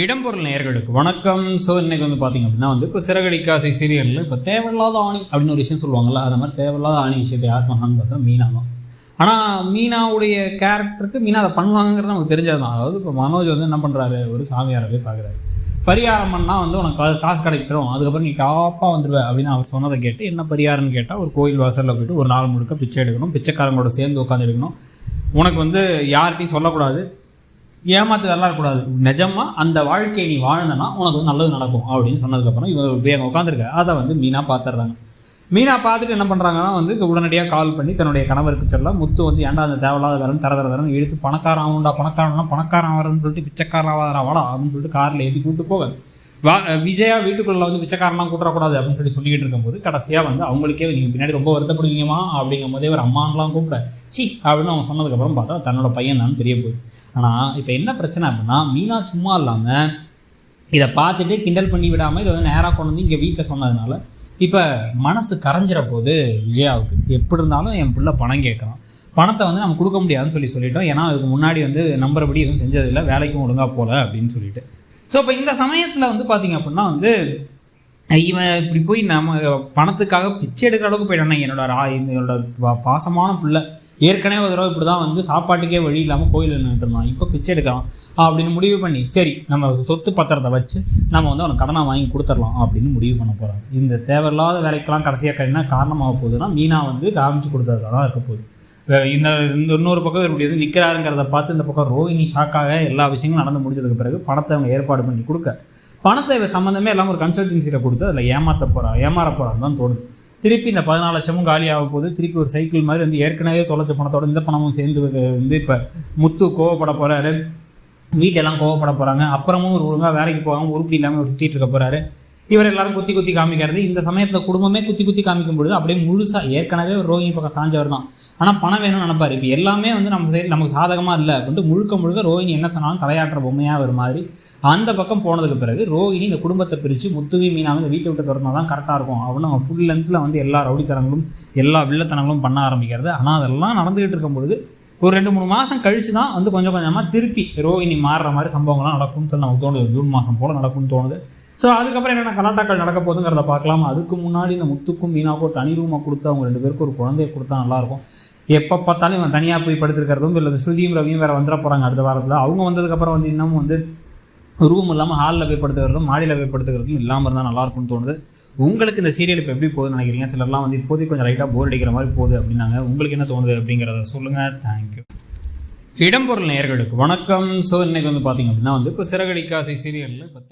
இடம்பொருள் நேயர்களுக்கு வணக்கம். ஸோ இன்றைக்கி பார்த்திங்க அப்படின்னா இப்போ சிறகடிக்காசை சீரியலில் இப்போ தேவையில்லாத ஆணி அப்படின்னு ஒரு விஷயம் சொல்லுவாங்கள்ல, அந்த மாதிரி தேவையில்லாத ஆணி விஷயத்தை யார் பண்ணான்னு பார்த்தா மீனா தான். ஆனால் மீனாவுடைய கேரக்டருக்கு மீனா அதை பண்ணுவாங்கிறது நமக்கு தெரிஞ்சது தான். அதாவது இப்போ மனோஜ் என்ன பண்ணுறாரு, ஒரு சாமியாரவே பார்க்குறாரு. பரிகாரம் பண்ணால் உனக்கு காசு கிடைச்சிடும், அதுக்கப்புறம் நீ டாப்பாக வந்துடுவேன் அப்படின்னு அவர் சொன்னதை கேட்டு என்ன பரிகாரம்னு கேட்டால், ஒரு கோயில் வாசலில் போய்ட்டு ஒரு நாள் முழுக்க பிச்சை எடுக்கணும், பிச்சைக்காரங்களோட சேர்ந்து உட்காந்து எடுக்கணும், உனக்கு யார்கிட்டையும் சொல்லக்கூடாது, ஏமாத்து வரலாறக்கூடாது, நிஜமாக அந்த வாழ்க்கையை நீ வாழ்ந்தனா உனக்கு நல்லது நடக்கும் அப்படின்னு சொன்னதுக்கப்புறம் இவர் அங்கே உட்காந்துருக்க அதை மீனா பார்த்துடுறாங்க. மீனா பார்த்துட்டு என்ன பண்ணுறாங்கன்னா உடனடியாக கால் பண்ணி தன்னுடைய கணவருக்கு சொல்ல, முத்து ஏன்டா அந்த தேவையில்லாத வரன்னு தரன்னு இழுத்து பணக்காரன் ஆகும்டா, பணக்காரன் வரன்னு சொல்லிட்டு பிச்சைக்காரன் வாடா அப்படின்னு சொல்லிட்டு காரில் ஏற்றி கூப்பிட்டு போக, விஜயா வீட்டுக்குள்ளே பிச்சைக்காரனாக கூட்டக்கூடாது அப்படின்னு சொல்லிக்கிட்டு இருக்கும்போது கடைசியாக அவங்களுக்கே நீங்கள் பின்னாடி ரொம்ப வருத்தப்படுவீங்கம்மா அப்படிங்கும் போதே ஒரு அம்மாங்களாம் கூப்பிட சி அப்படின்னு அவங்க சொன்னதுக்கப்புறம் பார்த்தா தன்னோட பையன் தான் தெரிய போகுது. ஆனால் இப்போ என்ன பிரச்சனை அப்படின்னா, மீனா சும்மா இல்லாமல் இதை பார்த்துட்டு கிண்டல் பண்ணி விடாமல் இதை நேராக கொண்டு இங்கே வீட்டில் சொன்னதுனால இப்போ மனசு கரைஞ்சிற போது விஜயாவுக்கு எப்படி இருந்தாலும் என் பிள்ளை பணம் கேட்குறான், பணத்தை நம்ம கொடுக்க முடியாதுன்னு சொல்லிட்டோம். ஏன்னா அதுக்கு முன்னாடி நம்புறபடி எதுவும் செஞ்சதில்லை, வேலைக்கும் ஒழுங்காக போகல அப்படின்னு சொல்லிட்டு. ஸோ இப்போ இந்த சமயத்தில் பார்த்திங்க அப்படின்னா இவன் இப்படி போய் நம்ம பணத்துக்காக பிச்சை எடுக்கிற அளவுக்கு போயிட்டானே, என்னோட பாசமான பிள்ளை ஏற்கனவே ஒரு தடவை இப்படி தான் சாப்பாட்டுக்கே வழி இல்லாமல் கோயில் நின்றுருந்தான், இப்போ பிச்சை எடுக்கலாம் அப்படின்னு முடிவு பண்ணி சரி நம்ம சொத்து பத்திரத்தை வச்சு நம்ம அவனுக்கு கடனை வாங்கி கொடுத்துடலாம் அப்படின்னு முடிவு பண்ண போகிறாங்க. இந்த தேவையில்லாத வேலைக்கெல்லாம் கடைசியாக என்ன காரணமாக போகுதுன்னா, மீனா காமிச்சு கொடுத்ததுக்காக தான் இருக்க போகுது. இன்னொரு பக்கம் இப்படி நிற்கிறாருங்கிறத பார்த்து இந்த பக்கம் ரோஹிணி ஷாக்காக எல்லா விஷயங்களும் நடந்து முடிஞ்சதுக்கு பிறகு பணத்தை அவங்க ஏற்பாடு பண்ணி கொடுக்க, பணத்தை சம்மந்தமே இல்லாமல் ஒரு கன்சல்டன்சியில் கொடுத்து அதில் ஏமாற போகிறான்னு தான் தோணுது. திருப்பி இந்த 14 லட்சமும் காலியாக போகுது. திருப்பி ஒரு சைக்கிள் மாதிரி ஏற்கனவே தொலைச்ச பணத்தோட இந்த பணமும் சேர்ந்து இப்போ முத்து கோவப்பட போகிறாரு, வீட்டெல்லாம் கோவப்பட போகிறாங்க. அப்புறமும் ஒரு ஒழுங்காக வேலைக்கு போகாமல் உருப்படி இல்லாமல் சுற்றிட்டு இருக்க போகிறாரு. இவர் எல்லாரும் குத்தி காமிக்கிறது. இந்த சமயத்தில் குடும்பமே குத்தி காமிக்கும் பொழுது அப்படியே முழுசாக ஏற்கனவே ஒரு ரோஹிணி பக்கம் சாஞ்சவர் தான், ஆனால் பணம் வேணும்னு நினைப்பார். இப்போ எல்லாமே நம்ம சைடு நமக்கு சாதகமாக இல்லை அப்படின்ட்டு முழுக்க ரோஹிணி என்ன சொன்னாலும் தலையாட்டுற பொம்மையாக ஒரு மாதிரி அந்த பக்கம் போனதுக்கு பிறகு ரோஹிணி இந்த குடும்பத்தை பிரித்து முத்துவி மீனாவை இந்த வீட்டை விட்டு திறந்தால் தான் கரெக்டாக இருக்கும் அப்படின்னு அவங்க ஃபுல் லென்த்தில் எல்லா ரவுடித்தனங்களும் எல்லா வில்லத்தனங்களும் பண்ண ஆரம்பிக்கிறது. ஆனால் அதெல்லாம் நடந்துகிட்டு இருக்கும்பொழுது ஒரு 2-3 மாதம் கழித்து தான் கொஞ்சம் கொஞ்சமாக திருப்பி ரோஹிணி மாறுற மாதிரி சம்பவங்கள்லாம் நடக்கும்னு சொல்லி நமக்கு தோணுது. ஜூன் மாதம் போல் நடக்கும்னு தோணுது. ஸோ அதுக்கப்புறம் என்னென்ன கலாட்டாக்கள் நடக்க போகுதுங்கிறத பார்க்கலாம். அதுக்கு முன்னாடி இந்த முத்துக்கும் மீனாவுக்கும் ஒரு தனி ரூமாக கொடுத்து அவங்க 2 பேருக்கும் ஒரு குழந்தைய கொடுத்தா நல்லாயிருக்கும். எப்போ பார்த்தாலும் இவன் தனியாக போய் படுத்துருக்கிறதும் இல்லை, ஸ்ருதியும் ரவியும் வேறு வந்துட போகிறாங்க அடுத்த வாரத்தில். அவங்க வந்ததுக்கப்புறம் இன்னமும் ரூம் இல்லாமல் ஹாலில் போய் படுத்துக்கிறதும் மாடியில் போய் படுத்துக்கிறதும் இல்லாமல் இருந்தால் நல்லாயிருக்கும்னு தோணுது. உங்களுக்கு இந்த சீரியல் இப்போ எப்படி போகுதுன்னு நினைக்கிறீங்க? சிலர்லாம் இப்போதைக்கு கொஞ்சம் லைட்டாக போர் அடிக்கிற மாதிரி போகுது அப்படின்னாங்க. உங்களுக்கு என்ன தோணுது அப்படிங்கிறத சொல்லுங்கள். தேங்க்யூ. இடம்பொருள் நேயர்களுக்கு வணக்கம். ஸோ இன்றைக்கி பார்த்திங்க அப்படின்னா இப்போ சிறகடிக்காசை சீரியலில் இப்போ